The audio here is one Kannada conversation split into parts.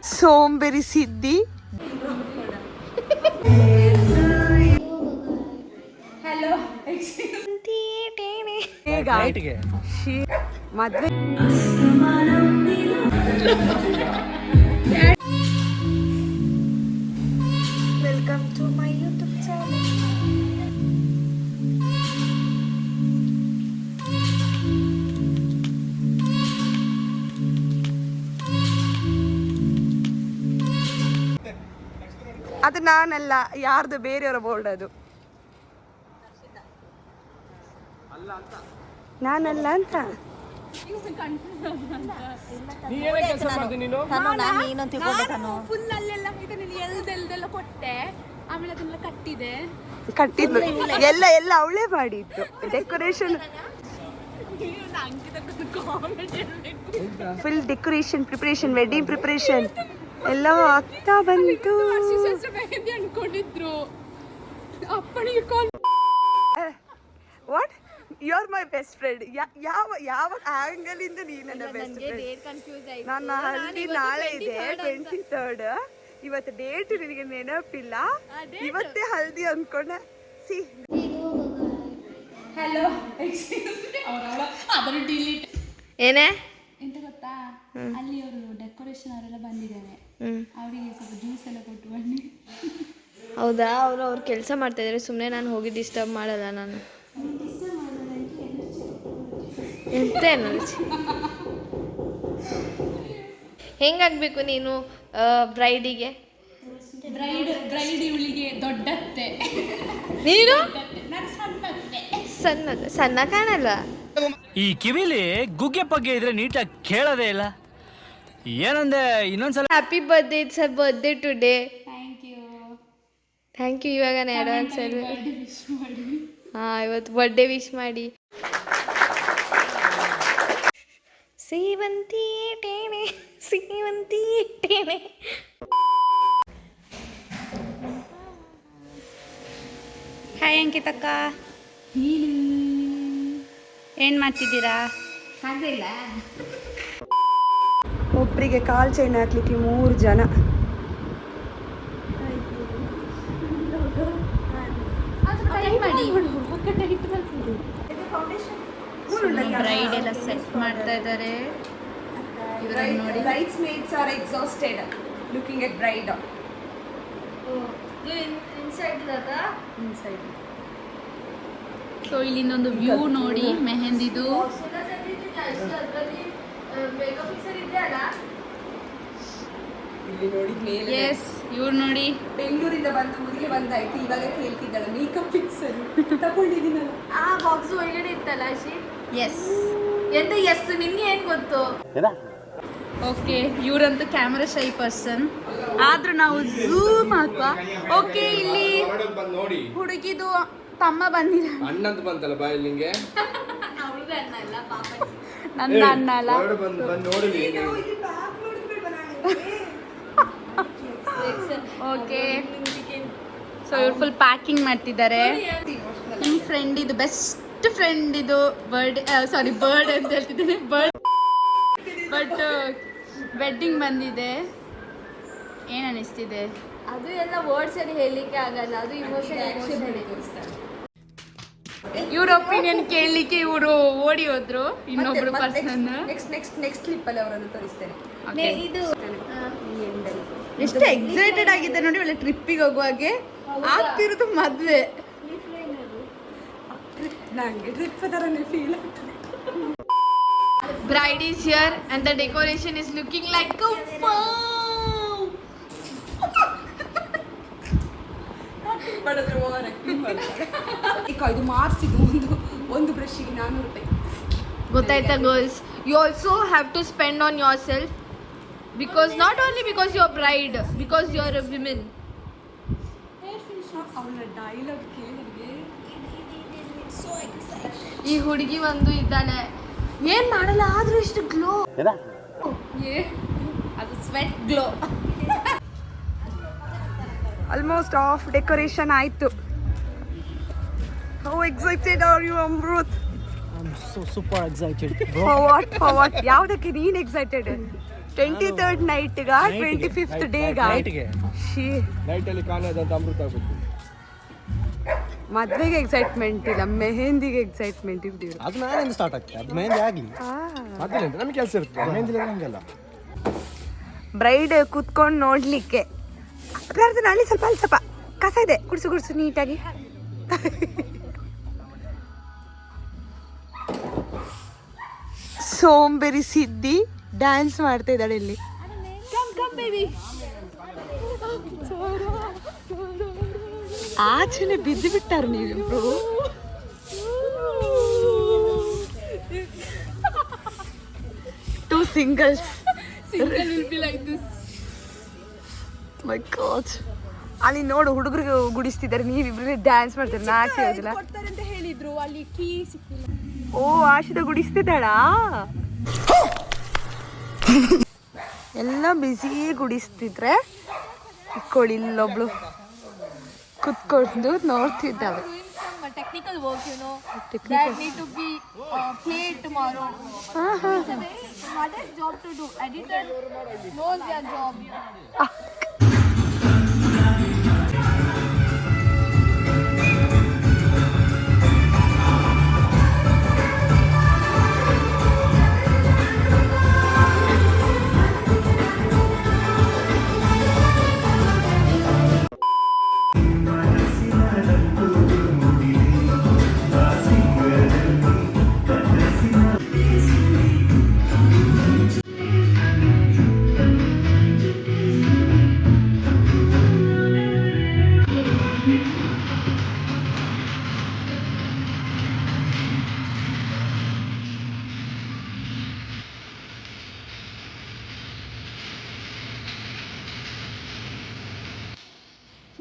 ಸೋಂಬೇರಿ ಸಿದ್ದಿ. ಹಲೋ ಮದ್ವೆ welcome to my YouTube channel. ಅದು ನಾನಲ್ಲ, ಯಾರ್ದು ಬೇರೆಯವರ ಬೋರ್ಡ್ ಅದು. ನಾನಲ್ಲ ಅಂತ ಫುಲ್ ಅಲ್ಲೆಲ್ಲ ಎಲ್ದೆಲ್ಲ ಕೊಟ್ಟೆ, ಆಮೇಲೆ ಅದನ್ನೆಲ್ಲ ಕಟ್ಟಿದ್ದು ಎಲ್ಲ ಎಲ್ಲ ಅವಳೇ ಮಾಡಿದ್ದು. Decoration full decoration preparation, wedding preparation ಎಲ್ಲವೂ ಆಗ್ತಾ ಬಂತು. ಅನ್ಕೊಂಡಿದ್ರು ಅಪ್ಪನಿಗೆ call. What you are my best friend. ಯಾವ ಆಂಗಲ್ ಇಂದ ನೀನು ನನ್ನ ಬೆಸ್ಟ್ ಫ್ರೆಂಡ್? ನನ್ನ ಹಲ್ದಿ ನಾಳೆ ಇದೆ 23rd. ಇವತ್ತು ಡೇಟ್ ನಿನಗೆ ನೆನಪಿಲ್ಲ, ಇವತ್ತೇ ಹಲ್ದಿ ಅಂದ್ಕೊಂಡೆ. ಸಿ ಹಲೋ ಅದನ್ನು ಡಿಲೀಟ್. ಏನೇ ಎಂತ ಗೊತ್ತಾ, ಅಲ್ಲಿ ಅವರು ಡೆಕೋರೇಷನ್ ಅವರೆಲ್ಲ ಬಂದಿದ್ದಾರೆ, ಅವರಿಗೆ ಸ್ವಲ್ಪ ಜ್ಯೂಸ್ ಎಲ್ಲ ಕೊಟ್ಟು ಬನ್ನಿ. ಹೌದಾ? ಅವ್ರು ಕೆಲಸ ಮಾಡ್ತಾ ಇದ್ದಾರೆ, ಸುಮ್ಮನೆ ನಾನು ಹೋಗಿ ಡಿಸ್ಟರ್ಬ್ ಮಾಡಲ್ಲ. ನಾನು ಎಂತ ಎನರ್ಜಿ ಹೆಂಗಾಗಬೇಕು ನೀನು ಬ್ರೈಡಿಗೆ? ಬ್ರೈಡ್ ಇವಳಿಗೆ ದೊಡ್ಡತ್ತೆ, ನೀನು ಸಣ್ಣ ಸಣ್ಣ ಕಾಣಲ್ಲ. ಈ ಕಿವಿಲಿ ಗುಗ್ಗೆ ಪಗ್ಗೆ ಇದ್ರೆ ನೀಟಾಗಿ ಕೇಳೋದೇ ಇಲ್ಲ. ಏನಂದೆ ಇನ್ನೊಂದ್ಸಲ? Happy birthday, it's her birthday today. Thank you. ಇವಾಗ ಅಡ್ವಾನ್ಸ್ ಅಲ್ಲಿ ಇವತ್ತು ಬರ್ಡೇ ವಿಶ್ ಮಾಡಿ. ಸೇವಂತಿ ಟೇಣೆ ಸೇವಂತಿ ಟೇಣೆ. ಹಾಯ್ ಅಂಕಿತಕ್ಕ, ಏನು ಮಾಡ್ತಿದ್ದೀರಾ? ಹಾಗಿಲ್ಲ, ಒಬ್ಬರಿಗೆ ಕಾಲ್ ಚೈನ್ ಹಾಕ್ಲಿಕ್ಕೆ 3 ಜನ. ಬ್ರೈಡ್ ಎಲ್ಲ ಸೆಟ್ ಮಾಡ್ತಾ ಇದ್ದಾರೆ. Brides maids are exhausted looking at bride. Inside. So ಇಲ್ಲಿಂದೊಂದು ವ್ಯೂ ನೋಡಿ, ಮೆಹಂದಿದು. ಇಲ್ಲಿ ನೋಡಿ ಮೇಲೆ. ಎಸ್, ಇವ್ರು ನೋಡಿ ಬೆಂಗಳೂರಿಂದ ಬಂದು ಊರಿಗೆ ಬಂದಾಯ್ತು, ಇವಾಗ ಕೇಳ್ತಿದ್ದಾಳೆ ಮೇಕಪ್ ಫಿಕ್ಸರ್ ತಗೊಂಡಿದ್ದೀನಲ್ಲ. ಆ ಬಾಕ್ಸ್ ಒಳಗಡೆ ಇತ್ತಲ್ಲ ಅಶಿ. ಎಸ್ ಎಂತ ಎಸ್ ನಿನ್ಗೆ ಏನ್ ಗೊತ್ತು? ಓಕೆ, ಇವರಂತೂ ಕ್ಯಾಮ್ರಾ ಶೈ ಪರ್ಸನ್, ಆದ್ರೂ ನಾವು ಝೂಮ್ ಹಾಕುವ. ಓಕೆ, ಇಲ್ಲಿ ಹುಡುಗಿದು ತಮ್ಮ ಬಂದಿಲ್ಲ, ಅಣ್ಣಂತ ಬಂತಲ್ಲ ಬಾಯಲ್ಲಿ ನಿಂಗೆ. ನನ್ನ ಅಣ್ಣ ಅಲ್ಲ. ಓಕೆ, ಸೊ ಇವ್ರು ಫುಲ್ ಪ್ಯಾಕಿಂಗ್ ಮಾಡ್ತಿದ್ದಾರೆ. ನಿಮ್ಮ ಫ್ರೆಂಡ್ ಇದು ಬೆಸ್ಟ್ ಫ್ರೆಂಡ್ ಇದು ಬರ್ಡ್ ಅಂತ ಹೇಳ್ತಿದ್ದೀನಿ, ಬಟ್ ವೆಡ್ಡಿಂಗ್ ಬಂದಿದೆ. ಏನು ಅನಿಸ್ತಿದೆ? ಅದು ಎಲ್ಲ ವರ್ಡ್ಸ್ ಅಲ್ಲಿ ಹೇಳಲಿಕ್ಕೆ ಆಗಲ್ಲ, ಅದು ಇಮೋಷನ್. ಇವ್ರ ಒಪಿನಿಯನ್ ಕೇಳಲಿಕ್ಕೆ ಇವರು ಓಡಿ ಹೋದ್ರು ಇನ್ನೊಬ್ರು ಪರ್ಸನ್. ನೆಕ್ಸ್ಟ್ ಕ್ಲಿಪ್ ಅಲ್ಲಿ ಅವರನ್ನು ತೋರಿಸ್ತೇನೆ. ಇದು ಎಷ್ಟು ಎಕ್ಸೈಟೆಡ್ ಆಗಿದೆ ನೋಡಿ, ಒಳ್ಳೆ ಟ್ರಿಪ್ಪಿಗೆ ಹೋಗುವಾಗೆ. ಆಗ್ತಿರೋದು ಮದ್ವೆ. ನಂಗೆ ಟ್ರಿಪ್ ತರನೇ ಫೀಲ್ ಆಗ್ತದೆ. bride is here and the decoration is looking like a wow. ಇದು ಮಾರ್ಸಿದ್ದು ಒಂದು ಬ್ರಷ್ಗೆ 400 ರೂಪಾಯಿ. ಗೊತ್ತಾಯ್ತಾ girls? You also have to spend on yourself, because not only because you're bride, because you're a woman. ಅವಳ ಡೈಲಾಗ್ ಕೇಳಿದ್ರೆ ಈ ಹುಡುಗಿ ಒಂದು ಇದ್ದಾಳೆ, ಏನ್ ಮಾಡಲ್ಲ ಆದ್ರೂ ಇಷ್ಟು ಗ್ಲೋ. ಅದು sweat glow. Almost of decoration ಆಯ್ತು. How excited are you, Amrut? I'm so super excited, bro. For what? ಯಾವುದಕ್ಕೆ ನೀನು ಎಕ್ಸೈಟೆಡ್? 23rd ನೈಟ್ಗ 25th ಡೇಗ ನೈಟಲ್ಲಿ ಕಾಣೋದಂತ ಅಮೃತ ಆಗುತ್ತೆ. ಮದ್ವೆಗೆ ಎಕ್ಸೈಟ್ಮೆಂಟ್ ಇಲ್ಲ, ಮೆಹಂದಿಗೆ ಎಕ್ಸೈಟ್ಮೆಂಟ್ ಇದ್ದೀವಿ. ಅದು ನಾಳೆಯಿಂದ ಸ್ಟಾರ್ಟ್ ಆಗ್ತದೆ. ಅದು ಮೆಹಂದಿ ಆಗಲಿ ಮೊದಲೇ ನಮಗೆ ಕೆಲಸ ಇರ್ತದೆ. ಮೆಹಂದಿ ನಮಗೆಲ್ಲ ಬ್ರೈಡ್ ಕುತ್ಕೊಂಡು ನೋಡ್ಲಿಕ್ಕೆ. ಪ್ರಾರ್ಥನೆ ಅಲ್ಲಿ ಸ್ವಲ್ಪ ಕಸ ಇದೆ, ಗುಡ್ಸು ನೀಟಾಗಿ. ಸೋಂಬೇರಿ ಸಿದ್ದಿ ಡ್ಯಾನ್ಸ್ ಮಾಡ್ತಾ ಇದ್ದಾಳೆ ಇಲ್ಲಿ. ಆಚೆನೆ ಬಿದ್ದು ಬಿಟ್ಟಾರ ನೀವಿಬ್ರು. Two singles. ಮೈ ಗಾಡ್, ಅಲ್ಲಿ ನೋಡು ಹುಡುಗರಿಗೆ ಗುಡಿಸ್ತಿದ್ದಾರೆ, ನೀವಿಬ್ರು ಡ್ಯಾನ್ಸ್ ಮಾಡ್ತಾರೆ. ನಾಚೆ ಇರೋದಿಲ್ಲ ಅಂತ ಹೇಳಿದ್ರು, ಅಲ್ಲಿ ಕೀ ಸಿಕ್ಕಿಲ್ಲ. ಓ, ಆಶಿತ ಗುಡಿಸ್ತಿದ್ದಾಳಾ? ಎಲ್ಲ ಬಿಸಿ ಗುಡಿಸ್ತಿದ್ರೆ ಇಕ್ಕೊಳ್ಳಿ, ಇಲ್ಲೊಬ್ಳು ಕುತ್ಕೊಂಡು ನೋಡ್ತಿದ್ದಾಳೆ. Technical work, you know, that need to be played tomorrow. What is job to do? Editor knows their job.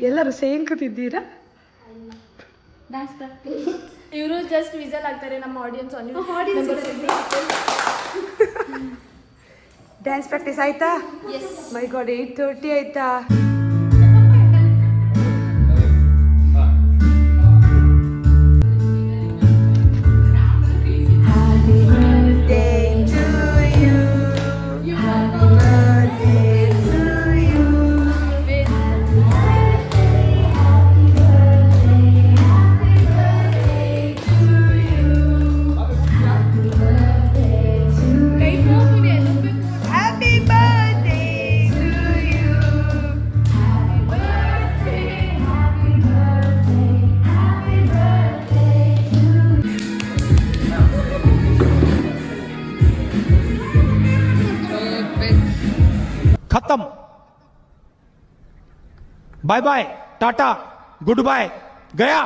ಎಲ್ಲರೂ ಸೇಮ್ ಕೂತಿದ್ದೀರಾ? ಇವರು ಜಸ್ಟ್ ವಿಸಲ್ ಆಗ್ತಾರೆ ನಮ್ಮ ಆಡಿಯನ್ಸ್. ಡ್ಯಾನ್ಸ್ ಪ್ರಾಕ್ಟೀಸ್ ಆಯ್ತಾ? ಮೈ ಗಾಡ್, 8:30 ಆಯ್ತಾ? खत्म. Bye bye, tata, goodbye, गया.